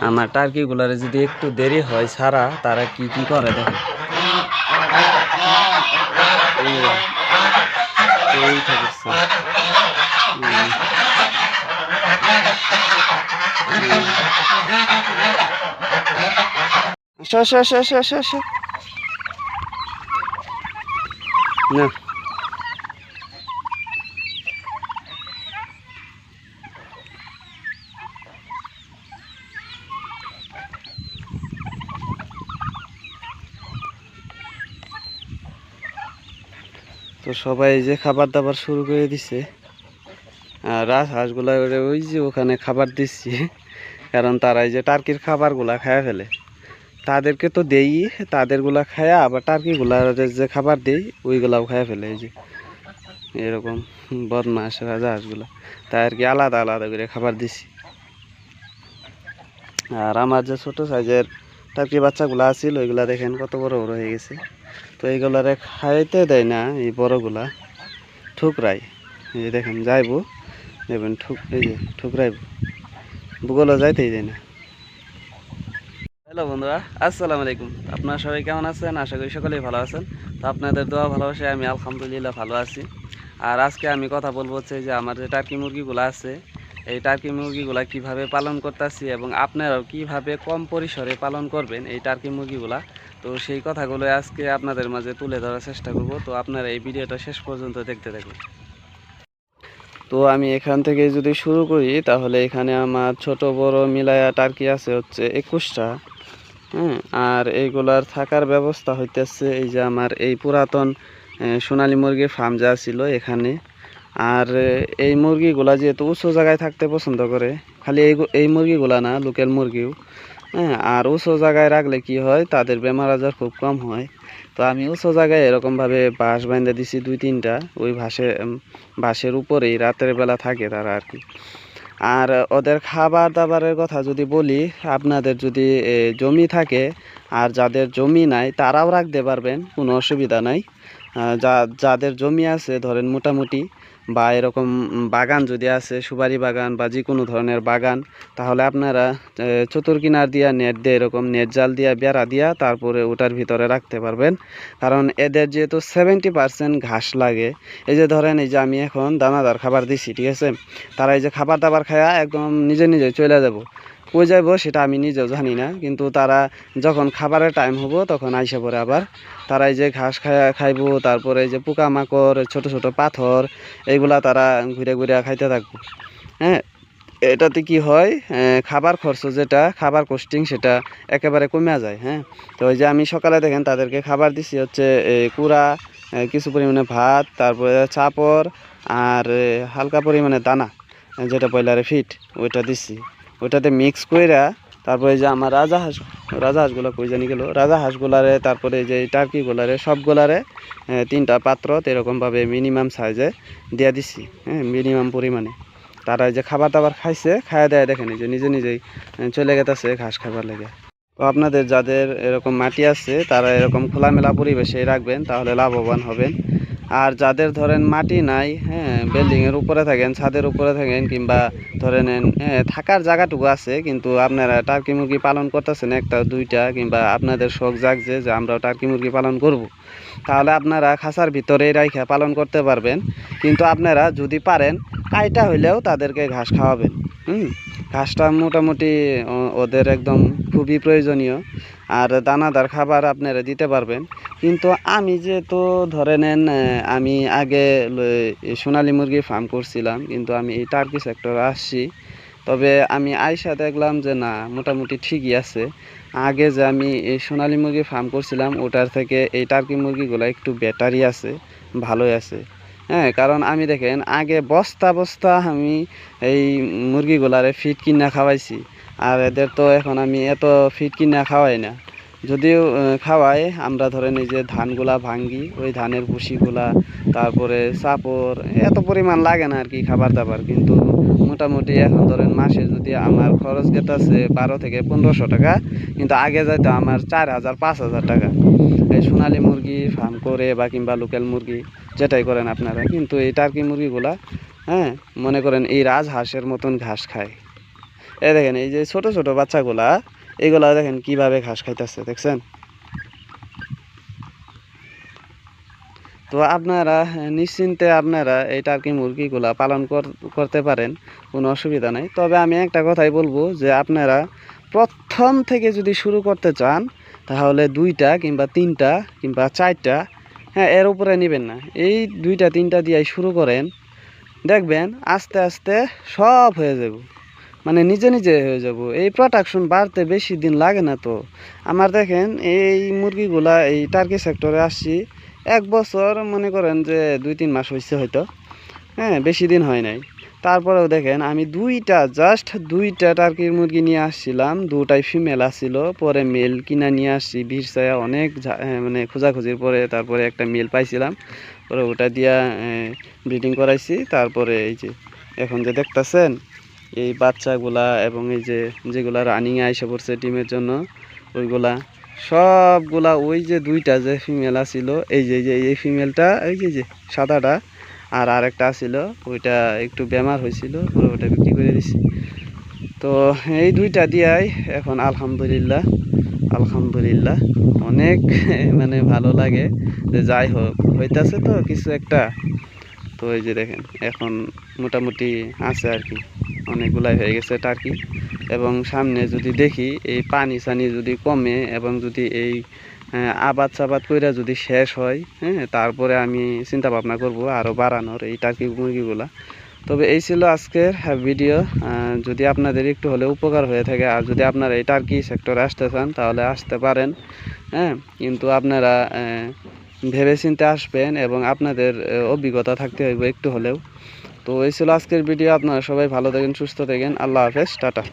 আমার টার্কিগুলারে যদি একটু দেরি হয় ছাড়া তারা কি কি করে দেখেন। না তো সবাই যে খাবার দাবার শুরু করে দিছে, আর রাজহাঁসগুলা ওই যে ওখানে খাবার দিচ্ছি, কারণ তারা এই যে টার্কির খাবারগুলা খায় ফেলে। তাদেরকে তো দেই, তাদেরগুলা খায়া আবার টার্কিগুলার যে খাবার দেই ওইগুলাও খায় ফেলে। এই যে এরকম বদমাস রাজহাঁসগুলা, তাই আর কি আলাদা আলাদা করে খাবার দিছি। আর আমার যে ছোট সাইজের টার্কি বাচ্চাগুলা আছিল ওইগুলা দেখেন কত বড় বড় হয়ে গেছে। তো এইগুলারে খাইতে দেয় না, এই বড়গুলা ঠুকরাই। এই দেখেন যাইবো দেখবেন এই যে ঠুকরাইব, ভূগোলও যাইতেই দেয় না। হ্যালো বন্ধুরা, আসসালামু আলাইকুম। আপনারা সবাই কেমন আছেন? আশা করি সকলেই ভালো আছেন। তো আপনাদের দোয়া ভালোবাসায় আমি আলহামদুলিল্লাহ ভালো আছি। আর আজকে আমি কথা বলবো হচ্ছে যে আমার যে টার্কি মুরগিগুলো আছে, এই টার্কি মুরগিগুলা কিভাবে পালন করতেছি এবং আপনারাও কিভাবে কম পরিসরে পালন করবেন এই টার্কি মুরগিগুলা। তো সেই কথাগুলো আজকে আপনাদের মাঝে তুলে ধরার চেষ্টা করব। তো আপনারা এই ভিডিওটা শেষ পর্যন্ত দেখতে থাকুন। তো আমি এখান থেকে যদি শুরু করি তাহলে এখানে আমার ছোট বড় মিলায়া টার্কি আছে হচ্ছে 21টা। হ্যাঁ, আর এইগুলার থাকার ব্যবস্থা হইতেছে এই যে আমার এই পুরাতন সোনালী মুরগির ফার্ম যা ছিল এখানে। আর এই মুরগিগুলা যেহেতু উঁচু জায়গায় থাকতে পছন্দ করে, খালি এই মুরগিগুলা না, লোকাল মুরগিও। হ্যাঁ, আর উঁচু জায়গায় রাখলে কি হয়, তাদের বেমার আজার খুব কম হয়। তো আমি উঁচু জায়গায় এরকমভাবে বাঁশ বাইন্ধে দিছি 2-3টা, ওই বাঁশের উপরেই রাতের বেলা থাকে তারা আর কি। আর ওদের খাবার দাবারের কথা যদি বলি, আপনাদের যদি জমি থাকে আর যাদের জমি নাই তারাও রাখতে পারবেন, কোনো অসুবিধা নাই। যাদের জমি আছে ধরেন মোটামুটি, বা এরকম বাগান যদি আছে, সুপারি বাগান বা যে কোনো ধরনের বাগান, তাহলে আপনারা চতুর্কিনার দিয়া নেট দিয়ে এরকম নেট জাল দিয়া বেড়া দিয়া তারপরে ওটার ভিতরে রাখতে পারবেন। কারণ এদের যেহেতু 70% ঘাস লাগে। এই যে ধরেন এই যে আমি এখন দানাদার খাবার দিছি, ঠিক আছে, তারা এই যে খাবার দাবার খায়া একদম নিজে নিজে চলে যাব, কই যাইব সেটা আমি নিজেও জানি না, কিন্তু তারা যখন খাবারের টাইম হবো তখন আইসা পরে আবার তারা এই যে ঘাস খাইবো, তারপরে এই যে পোকামাকড়, ছোট ছোট পাথর, এইগুলা তারা ঘুরে ঘুরে খাইতে থাকবো। হ্যাঁ, এটাতে কি হয়, খাবার খরচ যেটা, খাবার কস্টিং সেটা একেবারে কমে যায়। হ্যাঁ, তো ওই যে আমি সকালে দেখেন তাদেরকে খাবার দিছি হচ্ছে কুড়া, কিছু পরিমাণে ভাত, তারপরে চাপড়, আর হালকা পরিমাণে দানা, যেটা ব্রয়লারে ফিট, ওইটা দিছি। ওইটাতে মিক্স কইরা তারপরে যে আমার রাজহাঁসগুলো কই জানি গেল, রাজহাঁসগুলারে তারপরে যে টার্কিগুলারে সবগুলারে 3টা পাত্র এরকমভাবে মিনিমাম সাইজে দিয়ে দিছি। হ্যাঁ, মিনিমাম পরিমাণে তারা যে খাবার দাবার খাইছে, খাওয়া দেয় দেখেন যে নিজে নিজেই চলে গেছে ঘাস খাবার লেগে। তো আপনাদের যাদের এরকম মাটি আছে তারা এরকম খোলামেলা পরিবেশে রাখবেন, তাহলে লাভবান হবেন। আর যাদের ধরেন মাটি নাই, হ্যাঁ, বিল্ডিংয়ের উপরে থাকেন, ছাদের উপরে থাকেন, কিংবা ধরে নেন থাকার জায়গাটুকু আছে কিন্তু আপনারা টার্কি মুরগি পালন করতেছেন 1-2টা, কিংবা আপনাদের শখ জাগছে যে আমরাও টার্কি মুরগি পালন করব, তাহলে আপনারা খাঁচার ভিতরেই রাইখা পালন করতে পারবেন। কিন্তু আপনারা যদি পারেন কাইটা হইলেও তাদেরকে ঘাস খাওয়াবেন। ঘাসটা মোটামুটি ওদের একদম খুবই প্রয়োজনীয়। আর দানাদার খাবার আপনারা দিতে পারবেন। কিন্তু আমি যেহেতু ধরে নেন আমি আগে সোনালী মুরগির ফার্ম করছিলাম, কিন্তু আমি এই টার্কি সেক্টরে আসছি। তবে আমি আইসা দেখলাম যে না, মোটামুটি ঠিকই আছে। আগে যে আমি এই সোনালী মুরগির ফার্ম করছিলাম ওটার থেকে এই টার্কি মুরগিগুলো একটু বেটারই আছে, ভালোই আছে। হ্যাঁ, কারণ আমি দেখেন আগে বস্তা বস্তা আমি এই মুরগিগুলারে ফিড কিনা খাওয়াইছি, আর এদের তো এখন আমি এত ফিড কিনা খাওয়াই না। যদিও খাওয়াই, আমরা ধরেন এই যে ধানগুলা ভাঙ্গি, ওই ধানের ভুসিগুলা, তারপরে চাপড়, এত পরিমাণ লাগে না আর কি খাবার দাবার। কিন্তু মোটামুটি এখন ধরেন মাসে যদি আমার খরচ গেতেছে 1200-1500 টাকা, কিন্তু আগে যাইতো আমার 4000-5000 টাকা এই সোনালী মুরগি ফার্ম করে, বা কিংবা লোকাল মুরগি যেটাই করেন আপনারা। কিন্তু এই টার্কি মুরগিগুলা, হ্যাঁ, মনে করেন এই রাজহাঁসের মতন ঘাস খায়। এই দেখেন এই যে ছোট ছোট বাচ্চাগুলা এইগুলা দেখেন কিভাবে ঘাস খাইতেছে দেখছেন। তো আপনারা নিশ্চিন্তে আপনারা এই টার্কি মুরগিগুলা পালন করতে পারেন, কোনো অসুবিধা নাই। তবে আমি একটা কথাই বলবো যে আপনারা প্রথম থেকে যদি শুরু করতে চান তাহলে 2টা কিংবা 3টা কিংবা 4টা, হ্যাঁ এর উপরে নেবেন না। এই 2টা 3টা দিয়ে শুরু করেন, দেখবেন আস্তে আস্তে সব হয়ে যাব, মানে নিজে নিজে হয়ে যাব। এই প্রোডাকশন বাড়তে বেশি দিন লাগে না। তো আমার দেখেন এই মুরগিগুলা এই টার্কি সেক্টরে আসছি 1 বছর, মনে করেন যে 2-3 মাস হয়েছে হয়তো, হ্যাঁ বেশি দিন হয় নাই। তারপরেও দেখেন আমি জাস্ট 2টা টার্কির মুরগি নিয়ে আসছিলাম, 2টাই ফিমেল আসছিল, পরে মেল কিনা নিয়ে আসছি ভিড়সায়া অনেক মানে খোঁজাখুঁজির পরে তারপরে একটা মেল পাইছিলাম, পরে ওটা দিয়া ব্রিডিং করাইছি। তারপরে এই যে এখন যে দেখতেছেন এই বাচ্চাগুলা এবং এই যে যেগুলা রানিংয়ে আইসা পড়ছে ডিমের জন্য ওইগুলা সবগুলা ওই যে 2টা যে ফিমেল আছিল, এই যে এই ফিমেলটা এই যে সাদাটা, আর আরেকটা আছিল ওইটা একটু বেমার হয়েছিল, পরে ওটা বিক্রি করে দিছি। তো এই 2টা দিয়াই এখন আলহামদুলিল্লাহ অনেক মানে ভালো লাগে যে যাই হোক হইতাছে তো কিছু একটা। তো এই যে দেখেন এখন মোটামুটি আছে আর কি, অনেকগুলাই হয়ে গেছে টার্কি। এবং সামনে যদি দেখি এই পানি সানি যদি কমে এবং যদি এই আবাদ সাবাদ কইরা যদি শেষ হয়, হ্যাঁ তারপরে আমি চিন্তা ভাবনা করব আরও বাড়ানোর এই টার্কি মুরগিগুলা। তবে এই ছিল আজকের ভিডিও। যদি আপনাদের একটু হলে উপকার হয়ে থাকে আর যদি আপনারা এই টার্কি সেক্টরে আসতে চান তাহলে আসতে পারেন, হ্যাঁ কিন্তু আপনারা ভেবে চিন্তে আসবেন এবং আপনাদের অভিজ্ঞতা থাকতে হইব একটু হলেও। তো এই ছিল আজকের ভিডিও। আপনারা সবাই ভালো থাকেন, সুস্থ থাকেন, আল্লাহ হাফেজ, টাটা।